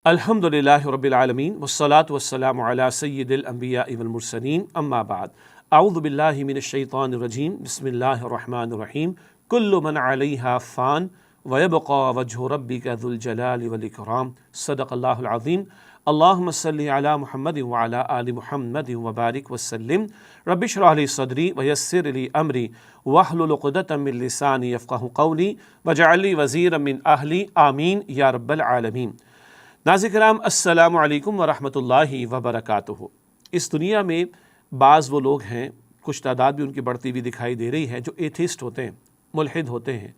الحمدللہ رب العالمین والصلاة والسلام علی سید الانبیاء والمرسلین اما بعد اعوذ باللہ من الشیطان الرجیم بسم اللہ الرحمن الرحیم کل من علیہا فان ویبقى وجہ ربک ذو الجلال والاکرام صدق اللہ العظیم اللہم صلی علی محمد وعلی آل محمد وبارک وسلم رب اشرح لی صدری ویسر لی امری واحلل عقدۃ من لسانی یفقہوا قولی واجعل لی وزیرا من اہلی آمین یا رب العالمین۔ ناظرین کرام السلام علیکم ورحمۃ اللہ وبرکاتہ۔ اس دنیا میں بعض وہ لوگ ہیں، کچھ تعداد بھی ان کی بڑھتی ہوئی دکھائی دے رہی ہے، جو ایتھیسٹ ہوتے ہیں، ملحد ہوتے ہیں،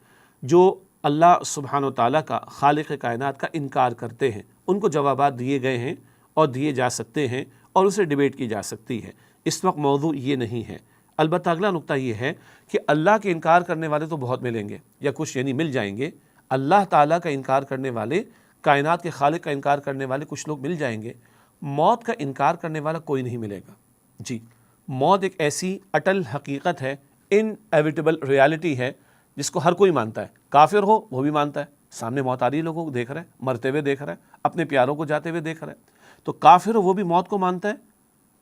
جو اللہ سبحانہ و تعالیٰ کا، خالق کائنات کا انکار کرتے ہیں۔ ان کو جوابات دیے گئے ہیں اور دیے جا سکتے ہیں اور اسے ڈیبیٹ کی جا سکتی ہے۔ اس وقت موضوع یہ نہیں ہے، البتہ اگلا نقطہ یہ ہے کہ اللہ کے انکار کرنے والے تو بہت ملیں گے، یا کچھ یعنی مل جائیں گے۔ اللہ تعالیٰ کا انکار کرنے والے، کائنات کے خالق کا انکار کرنے والے کچھ لوگ مل جائیں گے، موت کا انکار کرنے والا کوئی نہیں ملے گا۔ جی، موت ایک ایسی اٹل حقیقت ہے، انایویٹیبل ریالٹی ہے، جس کو ہر کوئی مانتا ہے۔ کافر ہو وہ بھی مانتا ہے، سامنے موت آ رہی ہے، لوگوں کو دیکھ رہا ہے، مرتے ہوئے دیکھ رہا ہے، اپنے پیاروں کو جاتے ہوئے دیکھ رہا ہے۔ تو کافر ہو وہ بھی موت کو مانتا ہے،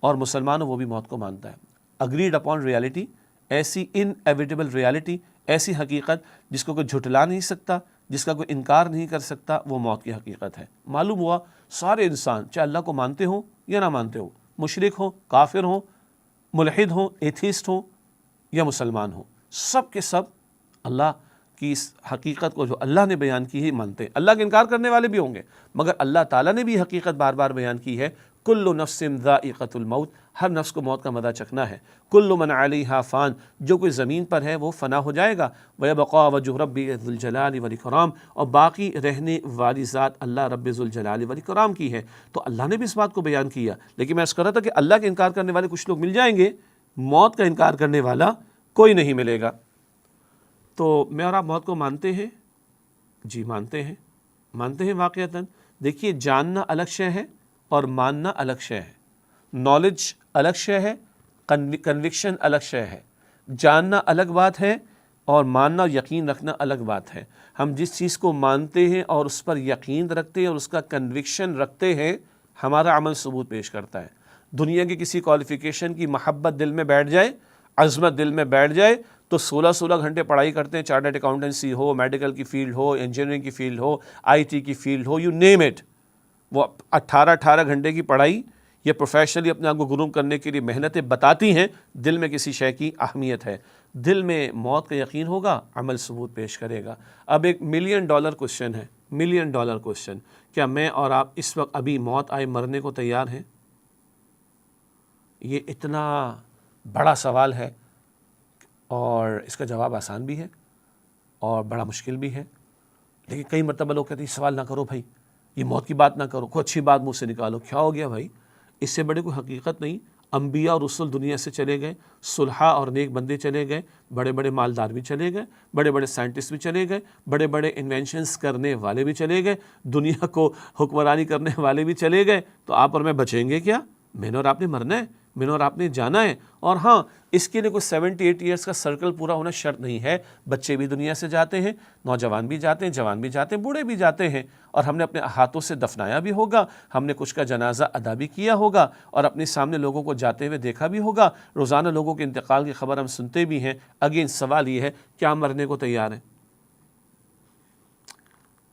اور مسلمان ہو وہ بھی موت کو مانتا ہے۔ اگریڈ اپون ریالٹی، ایسی انایویٹیبل ریالٹی، ایسی حقیقت جس کو کوئی جھٹلا نہیں سکتا، جس کا کوئی انکار نہیں کر سکتا، وہ موت کی حقیقت ہے۔ معلوم ہوا سارے انسان، چاہے اللہ کو مانتے ہوں یا نہ مانتے ہوں، مشرک ہوں، کافر ہوں، ملحد ہوں، ایتھیسٹ ہوں یا مسلمان ہوں، سب کے سب اللہ کی اس حقیقت کو جو اللہ نے بیان کی ہے مانتے ہیں۔ اللہ کا انکار کرنے والے بھی ہوں گے، مگر اللہ تعالیٰ نے بھی حقیقت بار بار بیان کی ہے، کل نفس ذائقۃ الموت، ہر نفس کو موت کا مزہ چکھنا ہے۔ کل من علیہا فان، جو کوئی زمین پر ہے وہ فنا ہو جائے گا۔ ویبقى وجہ ربک ذو الجلال والاکرام، اور باقی رہنے والی ذات اللہ رب ذو الجلال والاکرام کی ہے۔ تو اللہ نے بھی اس بات کو بیان کیا، لیکن میں عرض کر رہا تھا کہ اللہ کے انکار کرنے والے کچھ لوگ مل جائیں گے، موت کا انکار کرنے والا کوئی نہیں ملے گا۔ تو میں اور آپ موت کو مانتے ہیں؟ جی مانتے ہیں واقعتاً۔ دیکھیے، جاننا الگ شے ہے اور ماننا الگ شے ہے۔ نالج الگ شے ہے، کنوکشن الگ شے ہے۔ جاننا الگ بات ہے اور ماننا اور یقین رکھنا الگ بات ہے۔ ہم جس چیز کو مانتے ہیں اور اس پر یقین رکھتے ہیں اور اس کا کنوکشن رکھتے ہیں، ہمارا عمل ثبوت پیش کرتا ہے۔ دنیا کی کسی کوالیفیکیشن کی محبت دل میں بیٹھ جائے، عظمت دل میں بیٹھ جائے، تو 16 گھنٹے پڑھائی کرتے ہیں، چارٹرڈ اکاؤنٹنسی ہو، میڈیکل کی فیلڈ ہو، انجینئرنگ کی فیلڈ ہو، آئی ٹی کی field who, you name it, وہ 18 گھنٹے کی پڑھائی یا پروفیشنلی اپنے آپ کو گروم کرنے کے لیے محنتیں بتاتی ہیں، دل میں کسی شے کی اہمیت ہے، دل میں موت کا یقین ہوگا، عمل ثبوت پیش کرے گا۔ اب ایک $1,000,000 کوشچن ہے، $1,000,000 کوشچن، کیا میں اور آپ اس وقت ابھی موت آئے مرنے کو تیار ہیں؟ یہ اتنا بڑا سوال ہے، اور اس کا جواب آسان بھی ہے اور بڑا مشکل بھی ہے۔ لیکن کئی مرتبہ لوگ کہتے ہیں سوال نہ کرو بھائی، یہ موت کی بات نہ کرو، کوئی اچھی بات منہ سے نکالو۔ کیا ہو گیا بھائی؟ اس سے بڑے کوئی حقیقت نہیں۔ انبیاء اور رسول دنیا سے چلے گئے، صلحاء اور نیک بندے چلے گئے، بڑے بڑے مالدار بھی چلے گئے، بڑے بڑے سائنٹسٹ بھی چلے گئے، بڑے بڑے انوینشنز کرنے والے بھی چلے گئے، دنیا کو حکمرانی کرنے والے بھی چلے گئے۔ تو آپ اور میں بچیں گے کیا؟ میں نے اور آپ نے مرنا ہے، میں نے اور آپ نے جانا ہے۔ اور ہاں، اس کے لیے کوئی 78 ایئرس کا سرکل پورا ہونا شرط نہیں ہے۔ بچے بھی دنیا سے جاتے ہیں، نوجوان بھی جاتے ہیں، جوان بھی جاتے ہیں، بوڑھے بھی جاتے ہیں، اور ہم نے اپنے ہاتھوں سے دفنایا بھی ہوگا، ہم نے کچھ کا جنازہ ادا بھی کیا ہوگا، اور اپنے سامنے لوگوں کو جاتے ہوئے دیکھا بھی ہوگا۔ روزانہ لوگوں کے انتقال کی خبر ہم سنتے بھی ہیں۔ اگین سوال یہ ہے، کیا ہم مرنے کو تیار ہیں؟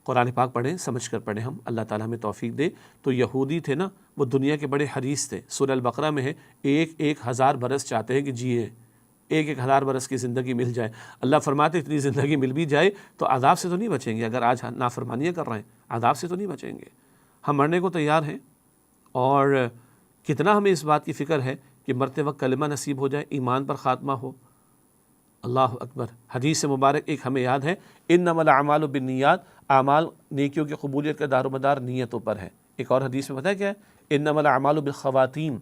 قرآن پاک پڑھیں، سمجھ کر پڑھیں ہم، اللہ تعالیٰ ہمیں توفیق دے۔ تو یہودی تھے نا، وہ دنیا کے بڑے حریص تھے۔ سورہ البقرہ میں ہے، 1,000 برس چاہتے ہیں کہ جیے، 1,000 برس کی زندگی مل جائے۔ اللہ فرماتے اتنی زندگی مل بھی جائے تو عذاب سے تو نہیں بچیں گے۔ اگر آج نافرمانیاں کر رہے ہیں، عذاب سے تو نہیں بچیں گے۔ ہم مرنے کو تیار ہیں، اور کتنا ہمیں اس بات کی فکر ہے کہ مرتے وقت کلمہ نصیب ہو جائے، ایمان پر خاتمہ ہو۔ اللہ اکبر۔ حدیث مبارک ایک ہمیں یاد ہے، انما الاعمال بالنیات، اعمال نیکیوں کی قبولیت کا دار و مدار نیتوں پر ہے۔ ایک اور حدیث میں پتہ ہے کیا ہے؟ انما الاعمال بالخواتیم،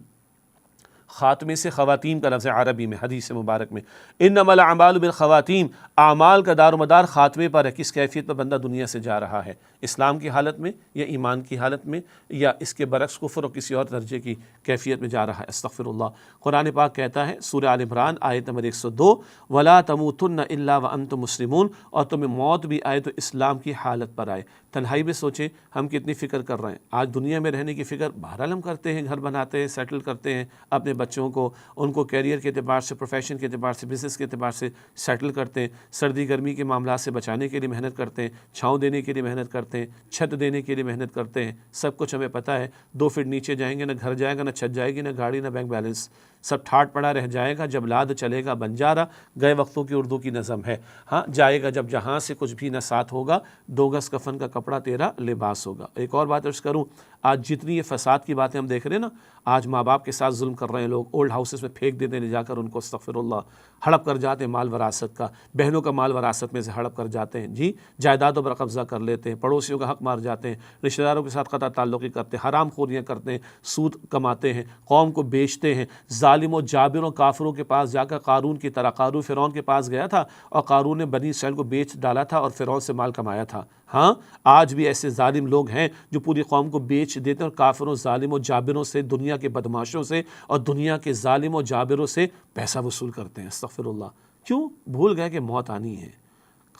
خاتمے سے خواتین کا لفظ عربی میں، حدیث مبارک میں انما الاعمال بالخواتیم، اعمال کا دار و مدار خاتمے پر ہے۔ کس کیفیت پر بندہ دنیا سے جا رہا ہے، اسلام کی حالت میں یا ایمان کی حالت میں، یا اس کے برعکس کفر اور کسی اور درجے کی کیفیت میں جا رہا ہے۔ استغفر اللہ۔ قرآن پاک کہتا ہے سورہ آل عمران آیت نمبر 102، وَلَا تَمُوتُنَّ إِلَّا وَأَنْتُمْ مُسْلِمُونَ، اور تمہیں موت بھی آئے تو اسلام کی حالت پر آئے۔ تنہائی میں سوچیں ہم کتنی فکر کر رہے ہیں. آج دنیا میں رہنے کی فکر بہرحال ہم کرتے ہیں، گھر بناتے ہیں، سیٹل کرتے ہیں اپنے بچوں کو، ان کو کیریئر کے اعتبار سے، پروفیشن کے اعتبار سے، بزنس کے اعتبار سے سیٹل کرتے ہیں، سردی گرمی کے معاملات سے بچانے کے لیے محنت کرتے ہیں، چھاؤں دینے کے لیے محنت کرتے ہیں، چھت دینے کے لیے محنت کرتے ہیں. سب کچھ ہمیں پتہ ہے. 2 فٹ نیچے جائیں گے نہ گھر جائے گا، نہ چھت جائے گی، نہ گاڑی، نہ بینک بیلنس، سب ٹھاٹ پڑا رہ جائے گا. جب لاد چلے گا بنجارا، گئے وقتوں کی اردو کی نظم ہے. ہاں جائے گا جب جہاں سے کچھ بھی نہ ساتھ ہوگا، 2 گز کفن کا کپڑا تیرا لباس ہوگا. ایک اور بات عرض کروں، آج جتنی یہ فساد کی باتیں ہم دیکھ رہے ہیں نا، آج ماں باپ کے ساتھ ظلم کر رہے ہیں لوگ، اولڈ ہاؤسز میں پھینک دیتے ہیں لے جا کر ان کو، استغفر اللہ، ہڑپ کر جاتے ہیں مال وراثت کا، بہنوں کا مال وراثت میں سے ہڑپ کر جاتے ہیں، جی جائیدادوں پر قبضہ کر لیتے ہیں، پڑوسیوں کا حق مار جاتے ہیں، رشتہ داروں کے ساتھ قطع تعلقی کرتے ہیں، حرام خوریاں کرتے ہیں، سود کماتے ہیں، قوم کو بیچتے ہیں. ظالموں جابروں کافروں کے پاس جا کر قارون کی طرح، قارون فرعون کے پاس گیا تھا اور قارون نے بنی اسرائیل کو بیچ ڈالا تھا اور فرعون سے مال کمایا تھا. ہاں آج بھی ایسے ظالم لوگ ہیں جو پوری قوم کو بیچ دیتے ہیں اور کافروں ظالموں جابروں سے، دنیا کے بدماشوں سے اور دنیا کے ظالموں جابروں سے پیسہ وصول کرتے ہیں. استغفر اللہ. کیوں؟ بھول گئے کہ موت آنی ہے.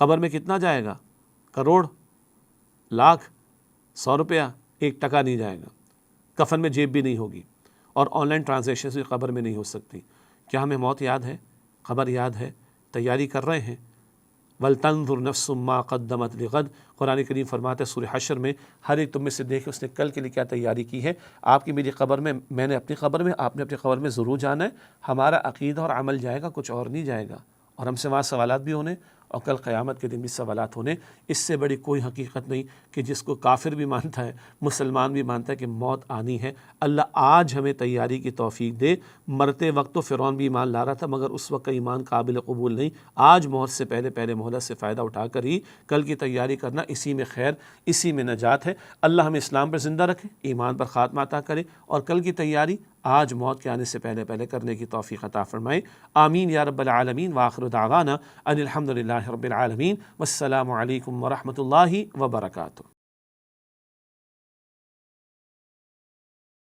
قبر میں کتنا جائے گا؟ کروڑ، لاکھ، 100 روپیہ، 1 ٹکا نہیں جائے گا. کفن میں جیب بھی نہیں ہوگی اور آن لائن ٹرانزیکشن بھی قبر میں نہیں ہو سکتی. کیا ہمیں موت یاد ہے؟ قبر یاد ہے؟ تیاری کر رہے ہیں؟ وَلْتَنْظُرْ نَفْسٌ مَّا قَدَّمَتْ لِغَدٍ. قرآن کریم فرماتا ہے سورہ حشر میں، ہر ایک تم میں سے دیکھے اس نے کل کے لیے کیا تیاری کی ہے. آپ کی میری قبر میں، میں نے اپنی قبر میں، آپ نے اپنی قبر میں ضرور جانا ہے. ہمارا عقیدہ اور عمل جائے گا، کچھ اور نہیں جائے گا، اور ہم سے وہاں سوالات بھی ہونے اور کل قیامت کے دن بھی سوالات ہونے. اس سے بڑی کوئی حقیقت نہیں کہ جس کو کافر بھی مانتا ہے، مسلمان بھی مانتا ہے کہ موت آنی ہے. اللہ آج ہمیں تیاری کی توفیق دے. مرتے وقت تو فرعون بھی ایمان لا رہا تھا مگر اس وقت کا ایمان قابل قبول نہیں. آج موت سے پہلے مہلت سے فائدہ اٹھا کر ہی کل کی تیاری کرنا، اسی میں خیر، اسی میں نجات ہے. اللہ ہمیں اسلام پر زندہ رکھے، ایمان پر خاتمہ عطا کرے اور کل کی تیاری آج موت کے آنے سے پہلے کرنے کی توفیق عطا فرمائے. آمین یا رب العالمین. وآخر دعوانا ان الحمد للہ رب العالمین. والسلام علیکم ورحمۃ اللہ وبرکاتہ.